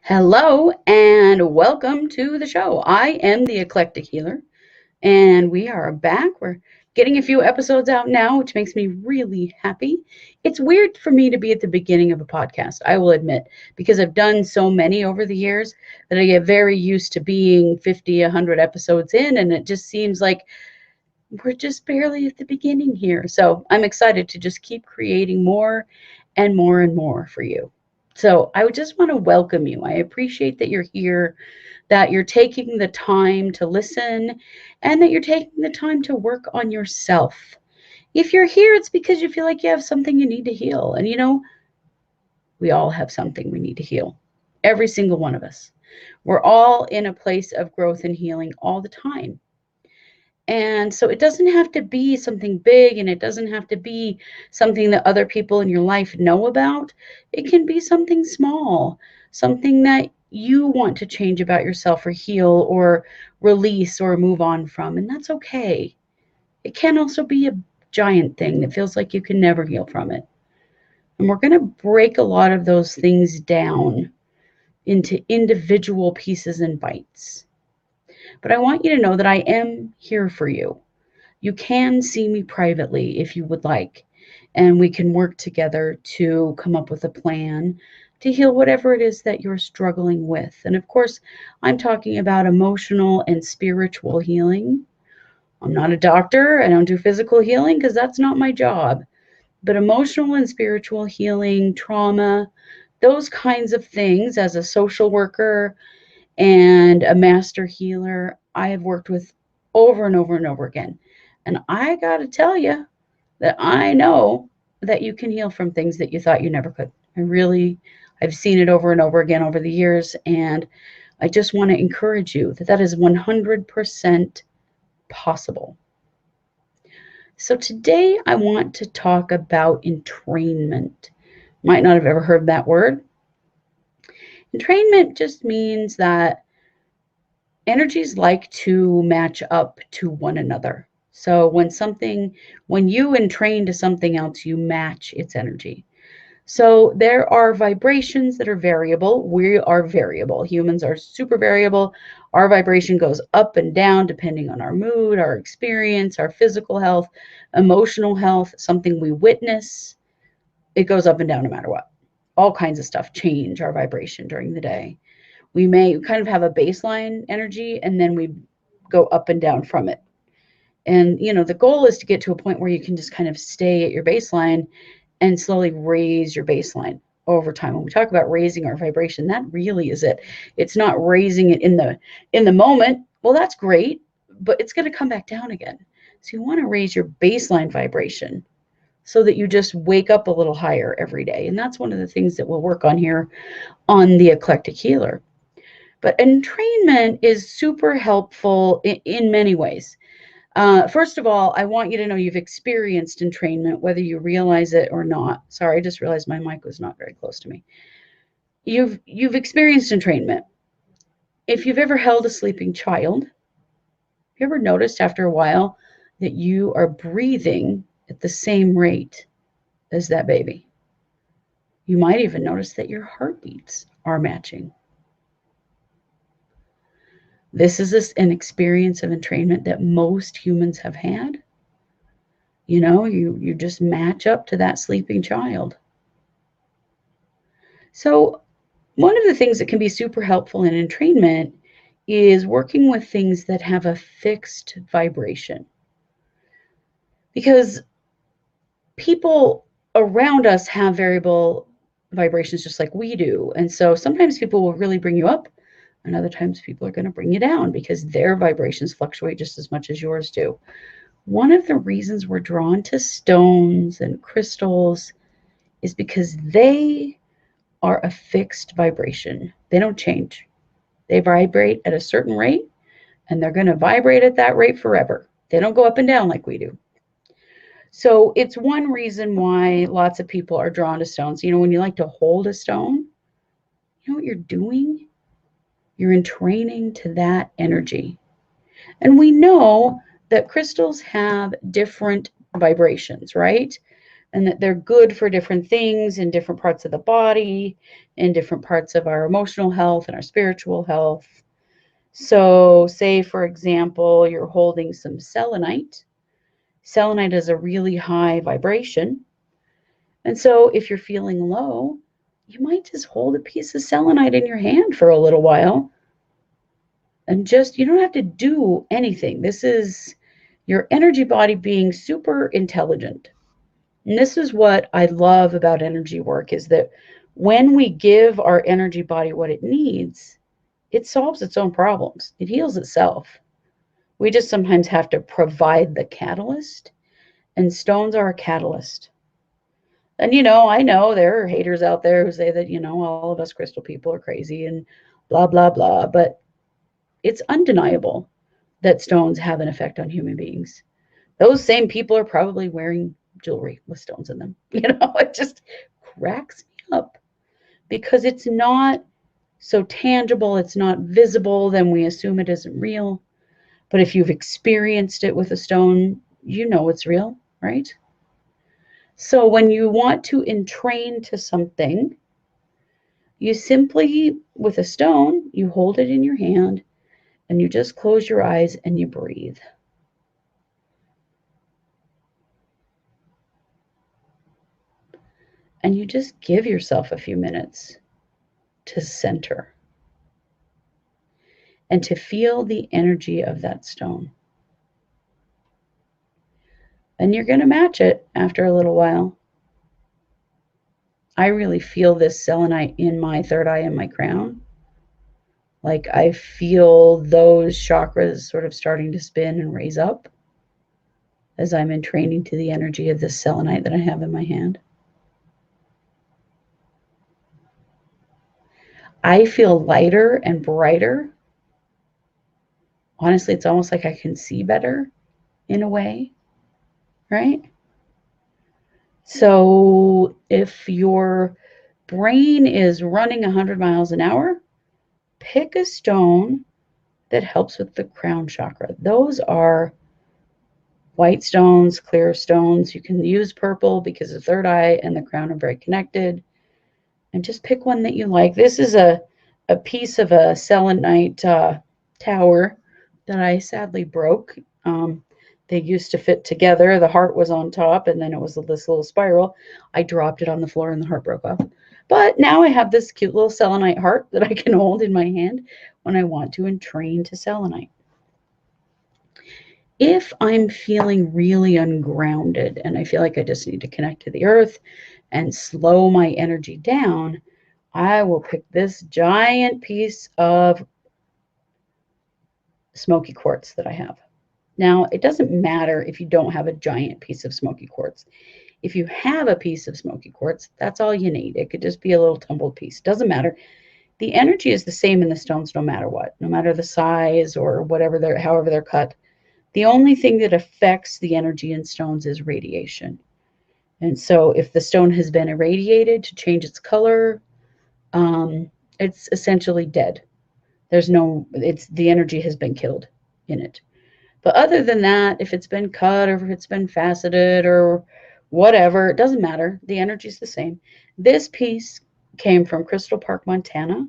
Hello and welcome to the show. I am the Eclectic Healer, and we are back. We're getting a few episodes out now, which makes me really happy. It's weird for me to be at the beginning of a podcast, I will admit, because I've done so many over the years that I get very used to being 50, 100 episodes in, and it just seems like we're just barely at the beginning here. So I'm excited to just keep creating more and more and more for you. So I would just want to welcome you. I appreciate that you're here, that you're taking the time to listen, and that you're taking the time to work on yourself. If you're here, it's because you feel like you have something you need to heal. And we all have something we need to heal. Every single one of us. We're all in a place of growth and healing all the time. And so it doesn't have to be something big, and it doesn't have to be something that other people in your life know about. It can be something small, something that you want to change about yourself or heal or release or move on from. And that's okay. It can also be a giant thing that feels like you can never heal from it. And we're going to break a lot of those things down into individual pieces and bites. But I want you to know that I am here for you. You can see me privately if you would like, and we can work together to come up with a plan to heal whatever it is that you're struggling with. And of course, I'm talking about emotional and spiritual healing. I'm not a doctor. I don't do physical healing because that's not my job. But emotional and spiritual healing, trauma, those kinds of things as a social worker and a master healer, I have worked with over and over and over again. And I got to tell you that I know that you can heal from things that you thought you never could. I've seen it over and over again over the years. And I just want to encourage you that that is 100% possible. So today I want to talk about entrainment. Might not have ever heard that word. Entrainment just means that energies like to match up to one another. So when you entrain to something else, you match its energy. So there are vibrations that are variable. We are variable. Humans are super variable. Our vibration goes up and down depending on our mood, our experience, our physical health, emotional health, something we witness. It goes up and down no matter what. All kinds of stuff change our vibration during the day. We may kind of have a baseline energy, and then we go up and down from it. And the goal is to get to a point where you can just kind of stay at your baseline and slowly raise your baseline over time. When we talk about raising our vibration, that really is it. It's not raising it in the moment. Well, that's great, but it's going to come back down again. So you want to raise your baseline vibration so that you just wake up a little higher every day. And that's one of the things that we'll work on here on the Eclectic Healer. But entrainment is super helpful in many ways. First of all, I want you to know you've experienced entrainment, whether you realize it or not. Sorry, I just realized my mic was not very close to me. You've experienced entrainment. If you've ever held a sleeping child, have you ever noticed after a while that you are breathing at the same rate as that baby? You might even notice that your heartbeats are matching. This is an experience of entrainment that most humans have had. You just match up to that sleeping child. So one of the things that can be super helpful in entrainment is working with things that have a fixed vibration. Because people around us have variable vibrations just like we do. And so sometimes people will really bring you up, and other times people are going to bring you down because their vibrations fluctuate just as much as yours do. One of the reasons we're drawn to stones and crystals is because they are a fixed vibration. They don't change. They vibrate at a certain rate, and they're going to vibrate at that rate forever. They don't go up and down like we do. So it's one reason why lots of people are drawn to stones. When you like to hold a stone, you know what you're doing? You're entraining to that energy. And we know that crystals have different vibrations, right? and that they're good for different things in different parts of the body, in different parts of our emotional health and our spiritual health. So, say for example, you're holding some selenite. Selenite is a really high vibration. And so, if you're feeling low, you might just hold a piece of selenite in your hand for a little while. And just, you don't have to do anything. This is your energy body being super intelligent. And this is what I love about energy work is that when we give our energy body what it needs, it solves its own problems. It heals itself. We just sometimes have to provide the catalyst, and stones are a catalyst. And I know there are haters out there who say that, all of us crystal people are crazy and blah, blah, blah. But it's undeniable that stones have an effect on human beings. Those same people are probably wearing jewelry with stones in them. It just cracks me up because it's not so tangible, it's not visible, then we assume it isn't real. But if you've experienced it with a stone, you know it's real, right? So when you want to entrain to something, you simply, with a stone, you hold it in your hand and you just close your eyes and you breathe. And you just give yourself a few minutes to center and to feel the energy of that stone. And you're going to match it after a little while. I really feel this selenite in my third eye and my crown. Like I feel those chakras sort of starting to spin and raise up as I'm entraining to the energy of this selenite that I have in my hand. I feel lighter and brighter. Honestly, it's almost like I can see better in a way, right? So if your brain is running 100 miles an hour, pick a stone that helps with the crown chakra. Those are white stones, clear stones. You can use purple because the third eye and the crown are very connected. And just pick one that you like. This is a piece of a selenite tower that I sadly broke. They used to fit together. The heart was on top, and then it was this little spiral. I dropped it on the floor, and the heart broke off. But now I have this cute little selenite heart that I can hold in my hand when I want to entrain to selenite. If I'm feeling really ungrounded and I feel like I just need to connect to the earth and slow my energy down, I will pick this giant piece of smoky quartz that I have. Now, it doesn't matter if you don't have a giant piece of smoky quartz. If you have a piece of smoky quartz, that's all you need. It could just be a little tumbled piece. Doesn't matter. The energy is the same in the stones no matter what, no matter the size or whatever however they're cut. The only thing that affects the energy in stones is radiation. And so if the stone has been irradiated to change its color, it's essentially dead. The energy has been killed in it. But other than that, if it's been cut or if it's been faceted or whatever, it doesn't matter. The energy is the same. This piece came from Crystal Park, Montana.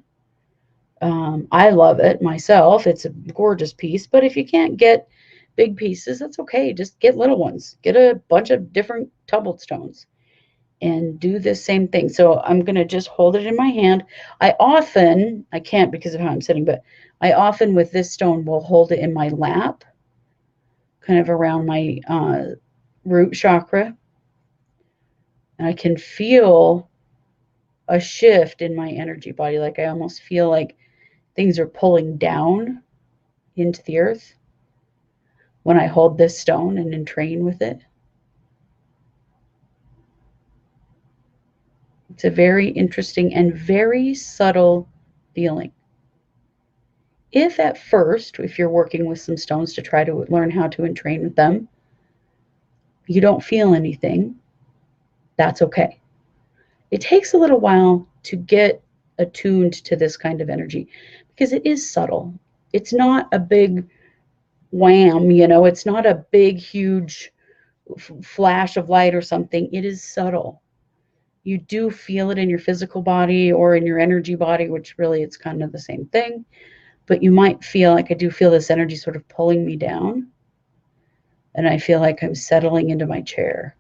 I love it myself. It's a gorgeous piece. But if you can't get big pieces, that's okay. Just get little ones. Get a bunch of different tumbled stones and do the same thing. So I'm going to just hold it in my hand. I can't because of how I'm sitting, but I often with this stone will hold it in my lap, kind of around my root chakra. And I can feel a shift in my energy body. Like I almost feel like things are pulling down into the earth when I hold this stone and entrain with it. It's a very interesting and very subtle feeling. If at first, if you're working with some stones to try to learn how to entrain with them, you don't feel anything, that's okay. It takes a little while to get attuned to this kind of energy because it is subtle. It's not a big wham, it's not a big, huge flash of light or something, it is subtle. You do feel it in your physical body or in your energy body, which really it's kind of the same thing. But you might feel like I do feel this energy sort of pulling me down. And I feel like I'm settling into my chair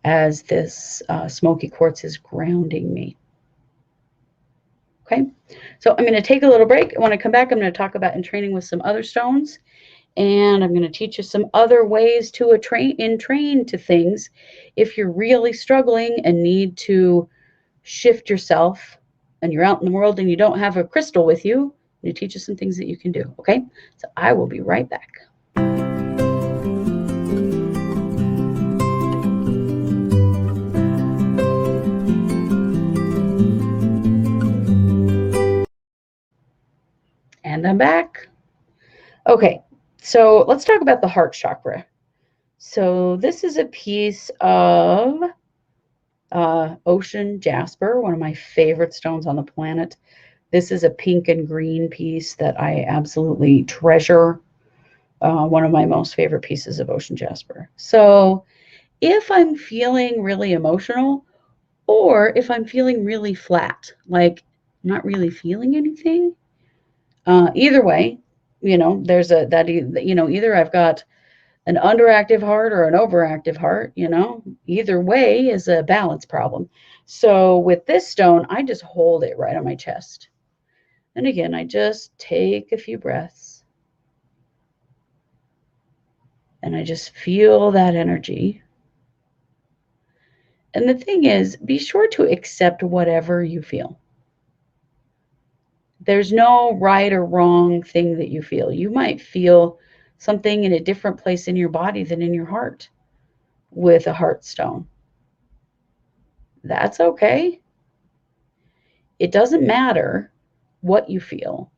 as this smoky quartz is grounding me. Okay, so I'm going to take a little break. When I come back, I'm going to talk about entraining with some other stones. And I'm going to teach you some other ways to entrain to things if you're really struggling and need to shift yourself and you're out in the world and you don't have a crystal with you. I'm going to teach you some things that you can do. Okay, so I will be right back. And I'm back. Okay, so let's talk about the heart chakra. So this is a piece of ocean jasper, one of my favorite stones on the planet. This is a pink and green piece that I absolutely treasure. One of my most favorite pieces of ocean jasper. So if I'm feeling really emotional, or if I'm feeling really flat, like not really feeling anything, either way, there's either I've got an underactive heart or an overactive heart, either way is a balance problem. So with this stone, I just hold it right on my chest. And again, I just take a few breaths and I just feel that energy. And the thing is, be sure to accept whatever you feel. There's no right or wrong thing that you feel. You might feel something in a different place in your body than in your heart with a heart stone. That's okay. It doesn't matter what you feel.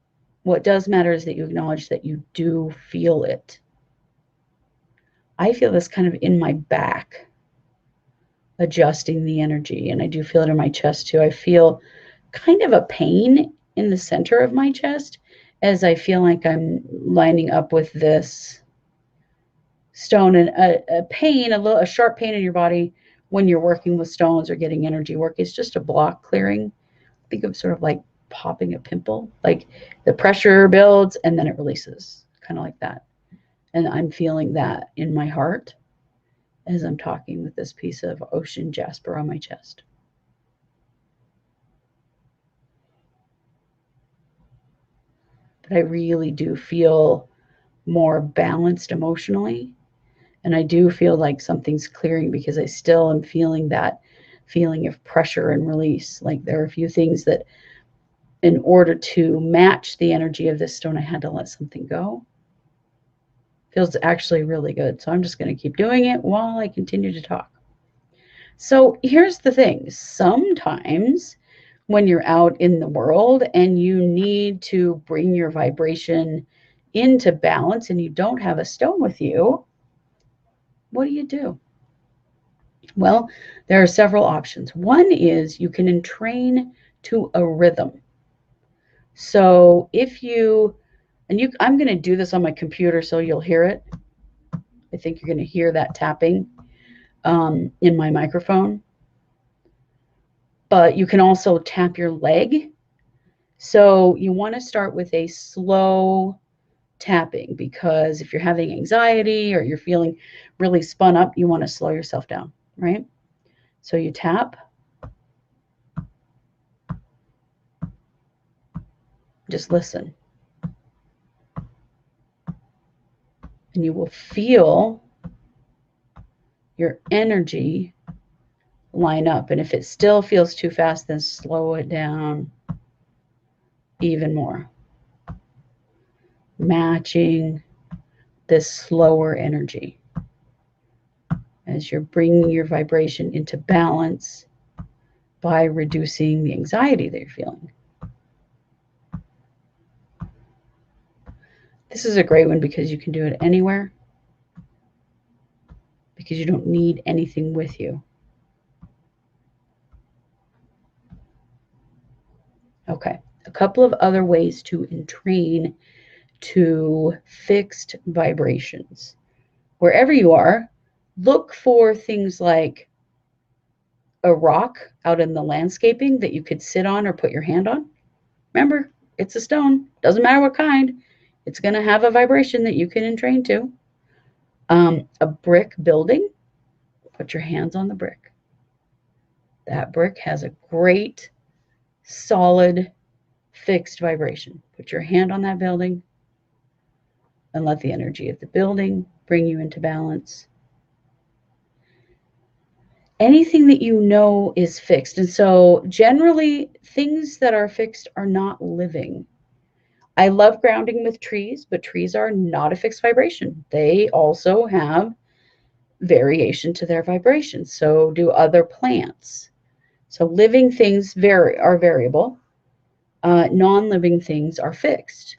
What does matter is that you acknowledge that you do feel it. I feel this kind of in my back, adjusting the energy, and I do feel it in my chest too. I feel kind of a pain in the center of my chest as I feel like I'm lining up with this stone, and a sharp pain in your body when you're working with stones or getting energy work. It's just a block clearing. Think of sort of like popping a pimple, like the pressure builds and then it releases, kind of like that. And I'm feeling that in my heart as I'm talking with this piece of ocean jasper on my chest. But I really do feel more balanced emotionally. And I do feel like something's clearing because I still am feeling that feeling of pressure and release. Like there are a few things that, in order to match the energy of this stone, I had to let something go. Feels actually really good. So I'm just going to keep doing it while I continue to talk. So here's the thing. Sometimes when you're out in the world and you need to bring your vibration into balance and you don't have a stone with you, what do? Well, there are several options. One is you can entrain to a rhythm. So I'm going to do this on my computer so you'll hear it. I think you're going to hear that tapping in my microphone. But you can also tap your leg. So you want to start with a slow tapping, because if you're having anxiety or you're feeling really spun up, you want to slow yourself down, right? So you tap. Just listen. And you will feel your energy line up. And if it still feels too fast, then slow it down even more. Matching this slower energy as you're bringing your vibration into balance by reducing the anxiety that you're feeling. This is a great one because you can do it anywhere, because you don't need anything with you. Okay, a couple of other ways to entrain to fixed vibrations. wherever you are, look for things like a rock out in the landscaping that you could sit on or put your hand on. Remember, it's a stone. Doesn't matter what kind. It's going to have a vibration that you can entrain to. A brick building. Put your hands on the brick. That brick has a great, solid, fixed vibration. Put your hand on that building and let the energy of the building bring you into balance. Anything that you know is fixed. And so generally, things that are fixed are not living. I love grounding with trees, but trees are not a fixed vibration. They also have variation to their vibration. So do other plants. So living things are variable. Non-living things are fixed.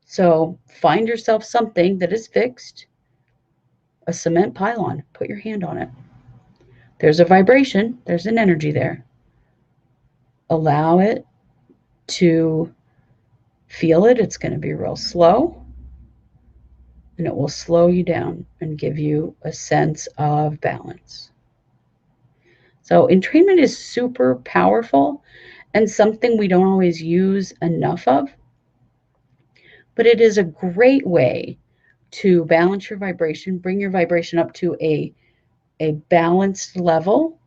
So find yourself something that is fixed. A cement pylon. Put your hand on it. There's a vibration. There's an energy there. Allow it to feel it. It's going to be real slow. And it will slow you down and give you a sense of balance. So entrainment is super powerful and something we don't always use enough of. But it is a great way to balance your vibration, bring your vibration up to a balanced level,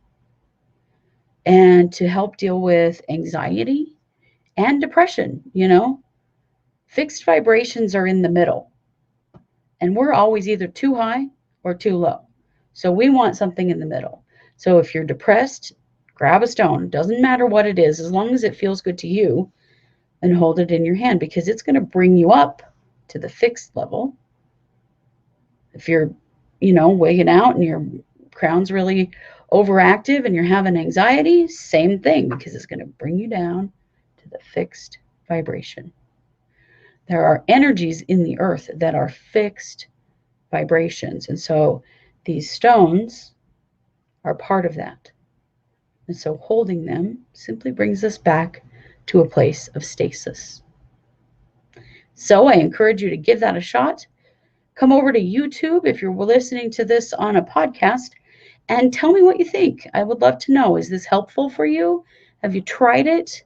and to help deal with anxiety and depression. Fixed vibrations are in the middle, and we're always either too high or too low. So we want something in the middle. So if you're depressed, grab a stone. Doesn't matter what it is, as long as it feels good to you, and hold it in your hand, because it's going to bring you up to the fixed level. If you're, wigging out and your crown's really overactive and you're having anxiety, same thing, because it's going to bring you down to the fixed vibration. There are energies in the earth that are fixed vibrations. And so these stones are part of that. And so holding them simply brings us back to a place of stasis. So I encourage you to give that a shot. Come over to YouTube if you're listening to this on a podcast and tell me what you think. I would love to know, is this helpful for you? Have you tried it?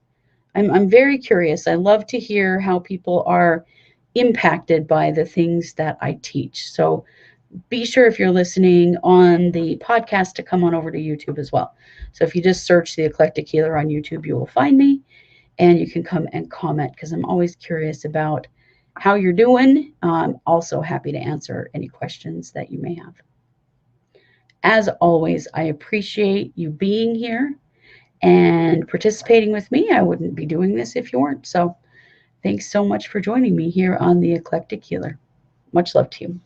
I'm very curious. I love to hear how people are impacted by the things that I teach. So be sure, if you're listening on the podcast, to come on over to YouTube as well. So if you just search The Eclectic Healer on YouTube, you will find me, and you can come and comment, because I'm always curious about how you're doing. I'm also happy to answer any questions that you may have. As always, I appreciate you being here and participating with me. I wouldn't be doing this if you weren't. So thanks so much for joining me here on The Eclectic Healer. Much love to you.